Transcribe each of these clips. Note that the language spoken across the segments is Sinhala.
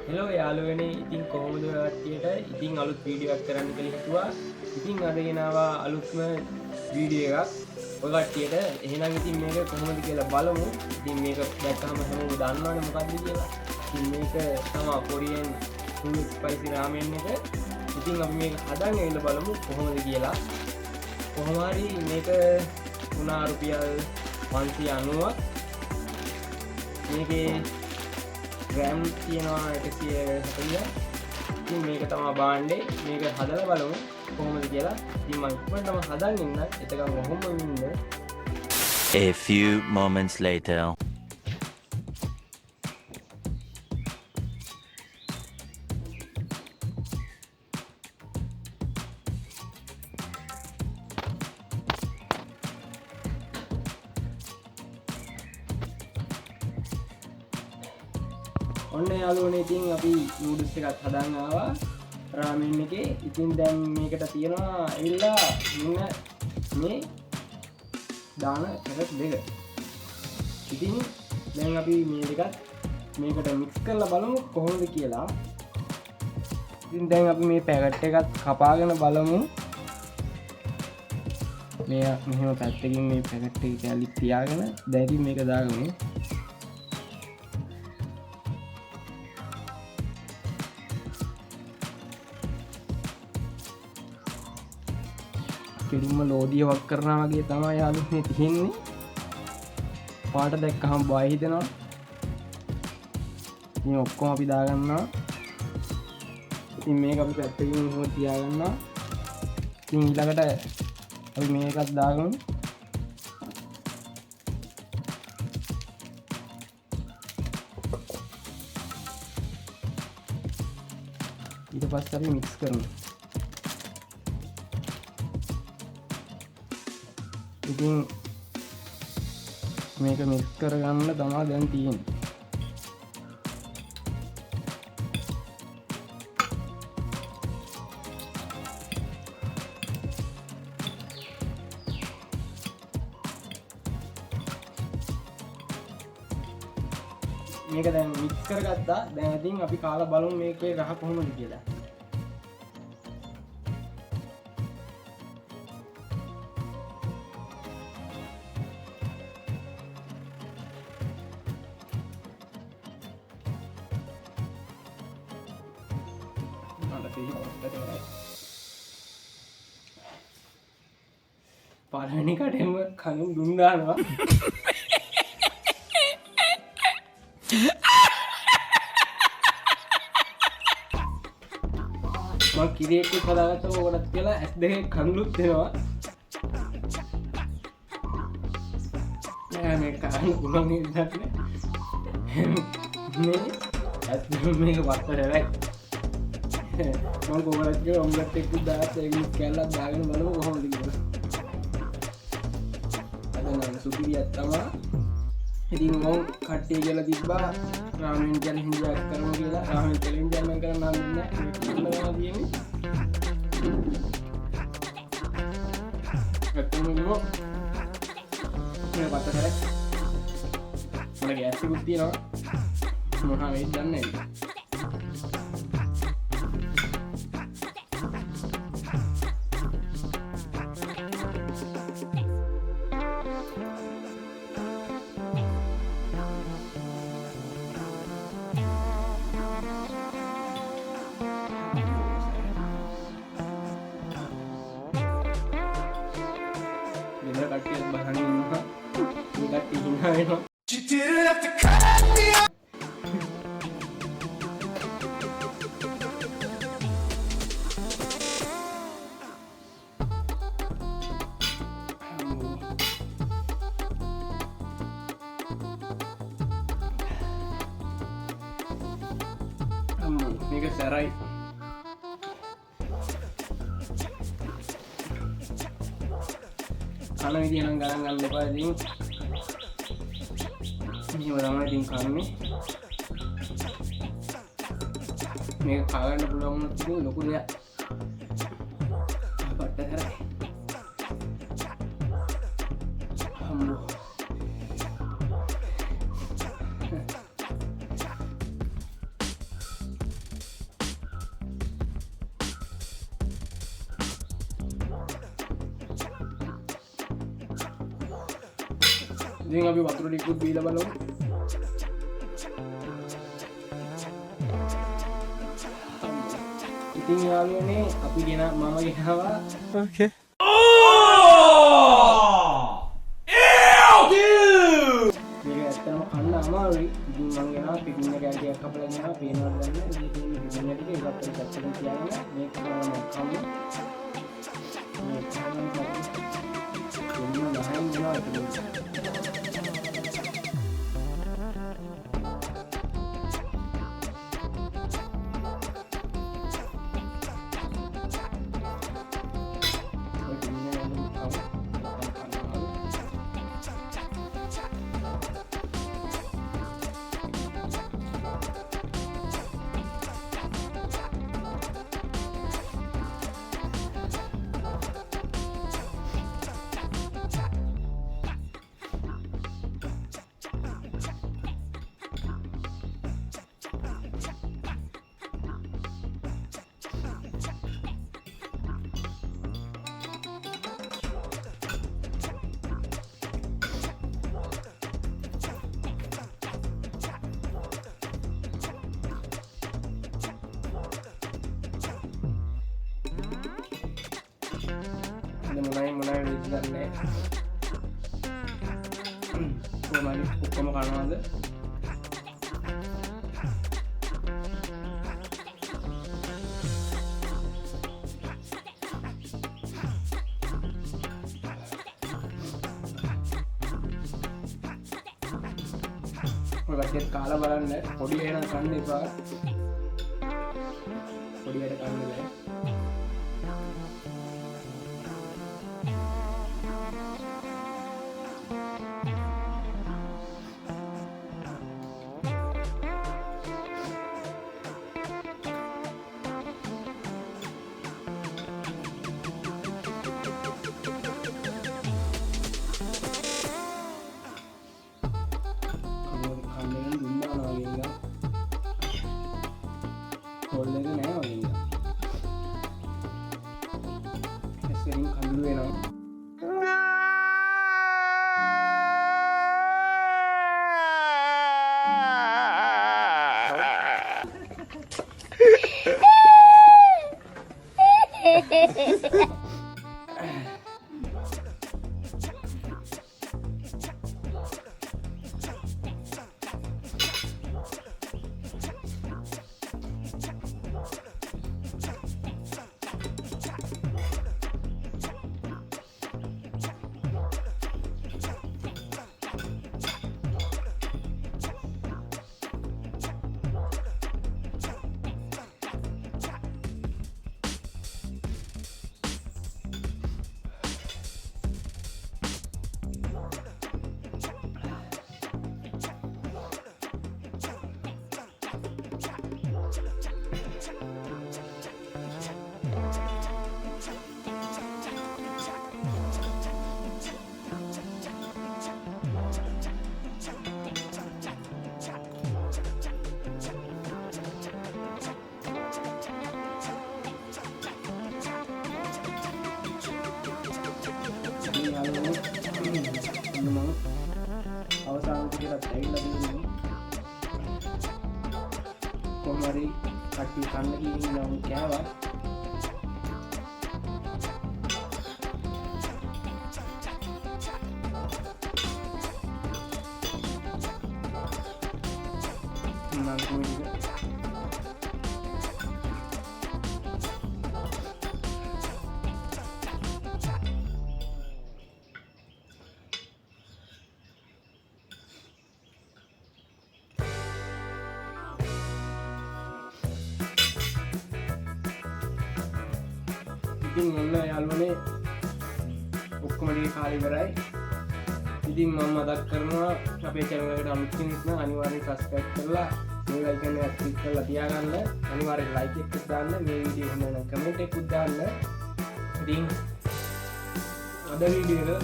හෙලෝ යාළුවනේ ඉතින් කොහොමද ඔය කට්ටියට ඉතින් අලුත් වීඩියෝ එකක් කරන්න කියලා හිතුවා. ඉතින් අද ගෙනාවා අලුත්ම වීඩියෝ එකක් ඔය කට්ටියට. එහෙනම් ඉතින් මේක කොහොමද කියලා බලමු. ඉතින් මේක දැක්කම හැමෝම දන්නවනේ මොකක්ද කියලා. ඉතින් මේක තමයි කොරියන් full spicy ramen එක. ඉතින් අපි මේක හදන්න ඇවිල්ලා බලමු කොහොමද කියලා. කොහොම හරි මේක වුණා රුපියල් 590ක්. මේකේ ග්‍රෑම් තියෙනවා 140. ඉතින් මේක තමයි බාණ්ඩේ. මේක හදලා බලමු කොහොමද කියලා. ඉතින් මම ඉක්මනටම හදන්න ඉන්න. එතකම කොහොමද ඉන්නේ? A few moments later. ඔන්න යාළුවනේ ඉතින් අපි නූඩල්ස් එකක් හදාන්න ආවා රාමෙන් එකේ. ඉතින් දැන් මේකට තියෙනවා ඇවිල්ලා මෙන්න මේ දාන කැරට් දෙක. ඉතින් දැන් අපි මේ දෙකත් මේකට මික්ස් කරලා බලමු කොහොමද කියලා. ඉතින් දැන් අපි මේ පැකට් එකත් කපාගෙන බලමු. මේ මෙහෙම පැත්තකින් මේ පැකට් එක කැලි තියාගෙන දැන් ඉතින් මේක දාගමු. පිළිම ලෝදිය වක් කරනවා වගේ තමයි යාළුවනේ තියෙන්නේ. පාට දැක්කහම බය හිතෙනවා. ඉතින් ඔක්කොම අපි දාගන්නවා. ඉතින් මේක අපි පැත්තකින් මෙහෙම තියාගන්නවා. ඉතින් ඊළඟට අපි මේකත් දාගමු. ඊට පස්සේ අපි මික්ස් කරමු. ඉතින් මේක මික්ස් කරගන්න තමයි දැන් තියෙන්නේ. මේක දැන් මික්ස් කරගත්තා. දැන් ඉතින් අපි කාලා බලමු මේකේ රහ කොහොමද කියලා. පළවෙනි කටෙම කනුම් දුන්නානවා. මම කිරියෙක් හදාගත්තම ඔකට කියලා ඇස් දෙකේ කනුලුත් දෙනවා. නෑ මේ කන්න පුළුවන් ඉන්නත් මේ ඇස් දෙක මේක වත්තට මම කොහොමද කියලා ඔම්ලට් එකක් දාලා ඒක කැල්ලක් දාගෙන බලමු කොහොමද කියලා. අද සුපිරියක් තමයි. ඉතින් මම කට්ටිය කියලා තිබ්බා රාමෙන් චැලෙන්ජ් එකක් කරමු කියලා. රාමෙන් චැලෙන්ජ් එකක් මම කරන්න හම්බෙන්නේ නැහැ. මේක ඉන්නවා කියන්නේ. ඇත්තම නෙමෙයි. මේ වත්තට මම ගෑස් එකක් තියෙනවා. මොනවා වෙයිද දන්නේ නැහැ. කට්ටියක් බලන්න ඉන්නවා. මේ කට්ටිය හිනා වෙනවා. මේක සැරයි. කන විදිහ නම් ගණන් ගන්න එපා. ඉතින් මෙහෙම තමයි ඉතින් කන්නේ. මේක කා ගන්න පුළුවන් වුණොත් ඉතින් ලොකු දෙයක්. අපට හරි. අම්මෝ. ඉතින් අපි වතුර ටිකක් බීලා බලමු. ඉතින් යාළුවනේ අපි මම ගෙනාවා Okay. මේක ඇත්තටම කන්න අමාරුයි. ඉතින් මම ගෙනාවා පිටින් එක ඇටියක් කපලා ගෙනාවා පේනවද දන්නේ නැහැ. ඉතින් මේ පිටින් එක ටික ඒකත් පැත්තකින් තියාගෙන මේක මම කමු. මොනයි වෙයිද දන්නේ කොහමද ඔක්කොම කනවාද ඔය වගේ කාලා බලන්න පොඩි එහෙනම් කන්න එපා පොඩියට කන්න බෑ කොල්ලෙක නෑ වගේ ඇස්වලින් කඳුළු වෙනවා අවසානට කියලා ඇවිල්ලා දෙන්නේ කොහොමරි කට්ටිය කන්න ගිහින් නම් කෑවා මම කොහොමද ඉතින් ඔන්න යාළුවනේ ඔක්කොම ටික කාලේ ඉවරයි. ඉතින් මම මතක් කරනවා අපේ channel එකට අලුත් කෙනෙක් නම් අනිවාර්යෙන් subscribe කරලා මේ icon එක click කරලා තියාගන්න. අනිවාර්යෙන් like එකක් දාන්න. මේ වීඩියෝ හොඳ නම් comment එකක් දාන්න. ඉතින් අද වීඩියෝ එක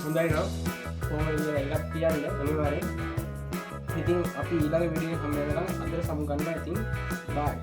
හොඳයි නම් කොහොමද එකක් තියන්න අනිවාර්යෙන්. ඉතින් අපි ඊළඟ වීඩියෝ එක හම්බ වෙනකම් අද සමු ගන්නවා. ඉතින් bye.